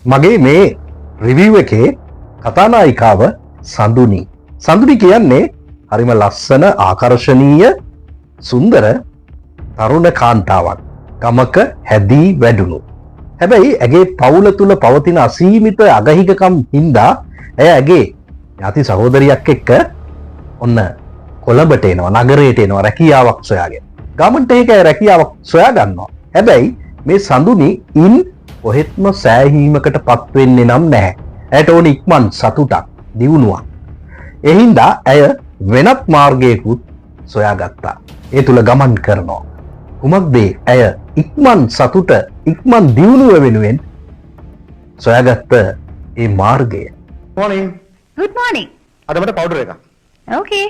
මගේ මේ රිවිව් එකේ කතානායිකාව සඳුනි. සඳුනි කියන්නේ හරිම ලස්සන ආකර්ශනීය සුන්දර තරුණ කාන්තාවක්. ගමක හැදී වැඩුණු. හැබැයි ඇගේ පවුල තුල පවතින අසීමිත අගහිගකම් හින්දා ඇය ඇගේ ඥාති සහෝදරියක් එක්ක ඔන්න කොළඹට එනවා, නගරයට එනවා රැකියාවක් සොයාගෙන. ගමන්ට ඒක රැකියාවක් සොයා ගන්නවා. හැබැයි මේ සඳුනි ඉන් කොහෙත්ම සෑහීමකට පත් වෙන්නේ නම් නැහැ. ඇයට ඕන ඉක්මන් සතුටක්, දියුණුවක්. ඒ හින්දා ඇය වෙනත් මාර්ගයකුත් සොයාගත්තා. ඒ තුල ගමන් කරනවා. කුමක්ද ඇය ඉක්මන් සතුට, ඉක්මන් දියුණුව වෙනුවෙන් සොයාගත්ත ඒ මාර්ගය? Morning. Good morning. අද මට පවුඩර් එකක්. Okay.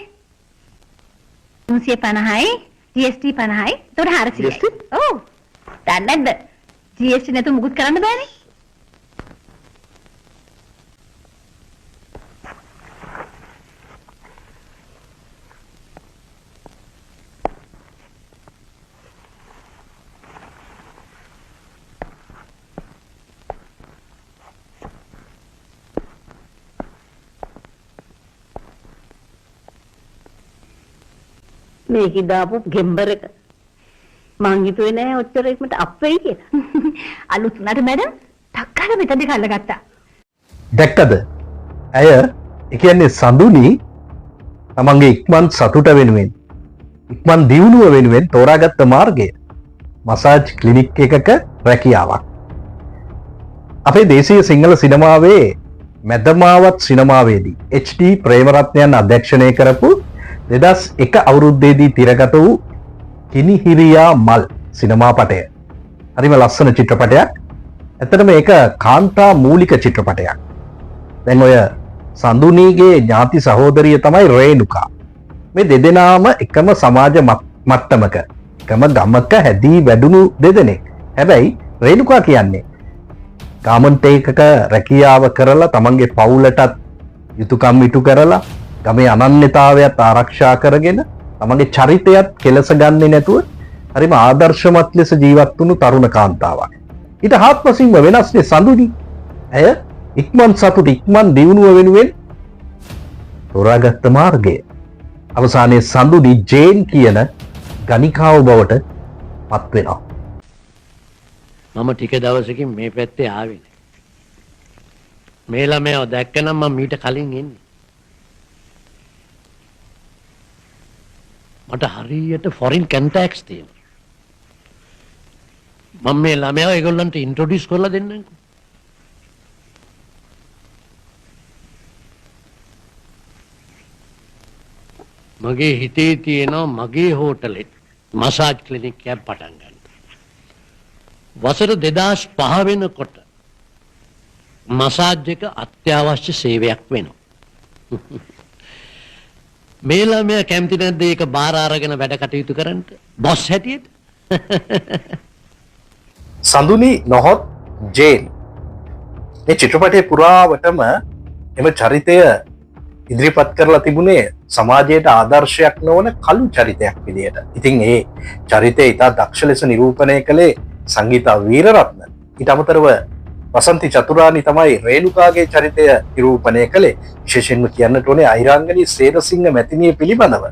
350යි GST 50යි. ඒතකොට 400යි. ඔව්. දන්නේ නැද්ද? GST නැතුව මුකුත් කරන්න බෑනේ. මේක දාපු ගෙම්බර එක මං හිතුවේ නෑ ඔච්චර ඉක්මනට අප් වෙයි කියලා. අලුත් උනාට මැඩම් ටක්කාර මෙතනදී කල්ලගත්තා. දැක්කද? ඇය ඒ කියන්නේ සඳුනි තමන්ගේ ඉක්මන් සතුට වෙනුවෙන්, ඉක්මන් දියුණුව වෙනුවෙන් තෝරාගත්ත මාර්ගය මසාජ් ක්ලිනික් එකක රැකියාවක්. අපේ දේශීය සිංහල සිනමාවේ මැදමාවත් සිනමාවේදී HD ප්‍රේමරත්නයන් අධ්‍යක්ෂණය කරපු 2001 අවුරුද්දේදී තිරගත වූ කිනිහිරියා මල් සිනමාපටය. හරිම ලස්සන චිත්‍රපටයක්. ඇත්තටම ඒක කාන්තා මූලික චිත්‍රපටයක්. දැන් ඔය සඳුනීගේ ඥාති සහෝදරිය තමයි රේණුකා. මේ දෙදෙනාම එකම සමාජ මට්ටමක, එකම ගමක හැදී වැඩුණු දෙදෙනෙක්. හැබැයි රේණුකා කියන්නේ ගාමන්ට් එකක රැකියාව කරලා තමන්ගේ පවුලටත් යුතුයකම් ඉටු කරලා ගමේ අනන්‍යතාවයත් ආරක්ෂා කරගෙන තමන්ගේ චරිතයත් කෙලස ගන්නේ නැතුව හරිම ආදර්ශමත් ලෙස ජීවත් වුණු තරුණ කාන්තාවක්. ඊට හාත්පසින්ම වෙනස්නේ සඳුනි. ඇය ඉක්මන් සතුට, ඉක්මන් දියුණුව වෙනුවෙන් තෝරාගත්ත මාර්ගය. අවසානයේ සඳුනි ජේන් කියන ගණිකාව බවට පත් වෙනවා. මම ටික දවසකින් මේ පැත්තේ ආවේ නෑ. මේ ළමයාව දැක්කනම් මම මීට කලින් එන්නේ. මට හරියට ෆොරින් කන්ටැක්ට්ස් තියෙනවා. මම මේ ළමයාව ඒගොල්ලන්ට ඉන්ට්‍රොඩියුස් කරලා දෙන්නම්කෝ. මගේ හිතේ තියෙනවා මගේ හෝටලෙත් මසාජ් ක්ලිනික් එකක් පටන් ගන්න. වසර 2005 වෙනකොට මසාජ් එක අත්‍යවශ්‍ය සේවයක් වෙනවා. මේ ළමයා කැමති නැද්ද ඒක බාර අරගෙන වැඩ කටයුතු කරන්න? බොස් හැටියට? සඳුනි නොහොත් ජේන්. මේ චිත්‍රපටයේ පුරාවටම එම චරිතය ඉදිරිපත් කරලා තිබුණේ සමාජයට ආදර්ශයක් නොවන කළු චරිතයක් විදියට. ඉතින් ඒ චරිතය ඉතා දක්ෂ ලෙස නිරූපණය කළේ සංගීතා වීරරත්න. ඊට අමතරව වසන්ති චතුරානි තමයි රේණුකාගේ චරිතය නිරූපණය කළේ. විශේෂයෙන්ම කියන්නට ඕනේ අයිරාංගනී සේනසිංහ මැතිණිය පිළිබඳව.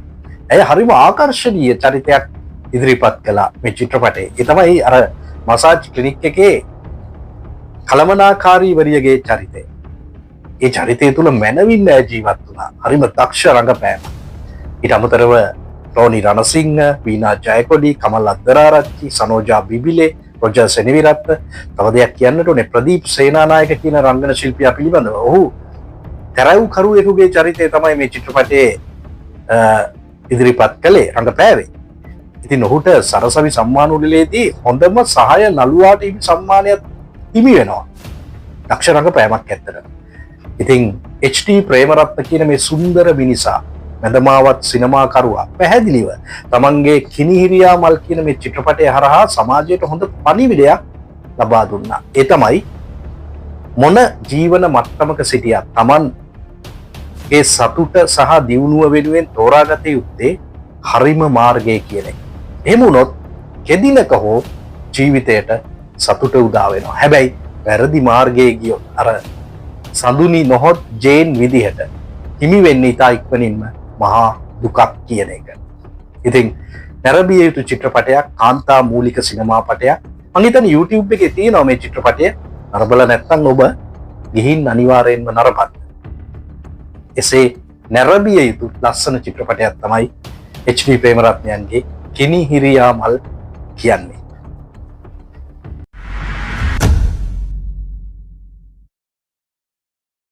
ඇය හරිම ආකර්ශනීය චරිතයක් ඉදිරිපත් කළා මේ චිත්‍රපටයේ. ඒ තමයි අර මසාජ් ක්ලිනික් එකේ කළමනාකාරීවරියගේ චරිතය. ඒ චරිතය තුළ මැනවින් ඇය ජීවත් වුණා. හරිම දක්ෂ රංගපෑම. ඊට අමතරව රෝනි රණසිංහ, වීනා ජයකොඩි, කමල් අද්දරාරච්චි, සනෝජා බිබිලේ, රොජර් සෙනවිරත්න, තව දෙයක් කියන්නට ඕනේ ප්‍රදීප් සේනානායක කියන රංගන ශිල්පියා පිළිබඳව. ඔහු තරවුකරුවෙකුගේ චරිතය තමයි මේ චිත්‍රපටයේ ඉදිරිපත් කළේ, රංගපෑවේ. ඉතින් ඔහුට සරසවි සම්මාන උළෙලේදී හොඳම සහාය නළුවාට හිමි සම්මානයක් හිමි වෙනවා. දක්ෂ රංගපෑමක් ඇත්තට. ඉතින් HD ප්‍රේමරත්න කියන මේ සුන්දර මිනිසා, මැදමාවත් සිනමාකරුවා පැහැදිලිව තමන්ගේ කිනිහිරියා මල් කියන මේ චිත්‍රපටය හරහා සමාජයට හොඳ පණිවිඩයක් ලබා දුන්නා. ඒ තමයි මොන ජීවන මට්ටමක සිටියත් තමන්ගේ සතුට සහ දියුණුව වෙනුවෙන් තෝරාගත යුත්තේ හරිම මාර්ගය කියන එක. එහෙම වුණොත් කෙදිනක හෝ ජීවිතයට සතුට උදා වෙනවා. හැබැයි වැරදි මාර්ගයේ ගියොත් අර සඳුනි නොහොත් ජේන් විදිහට හිමි වෙන්නේ ඉතා ඉක්මනින්ම මහා දුකක් කියන එක. ඉතින් නැරඹිය යුතු චිත්‍රපටයක් කාන්තා මූලික සිනමාපටයක්. මම හිතන්නේ YouTube එකේ තියෙනවා මේ චිත්‍රපටය. නරඹලා නැත්නම් ඔබ ගිහින් අනිවාර්යයෙන්ම නරඹන්න. එසේ නැරඹිය යුතු ලස්සන චිත්‍රපටයක් තමයි HD ප්‍රේමරත්නයන්ගේ කිනි හිරියා මල් කියන්නේ.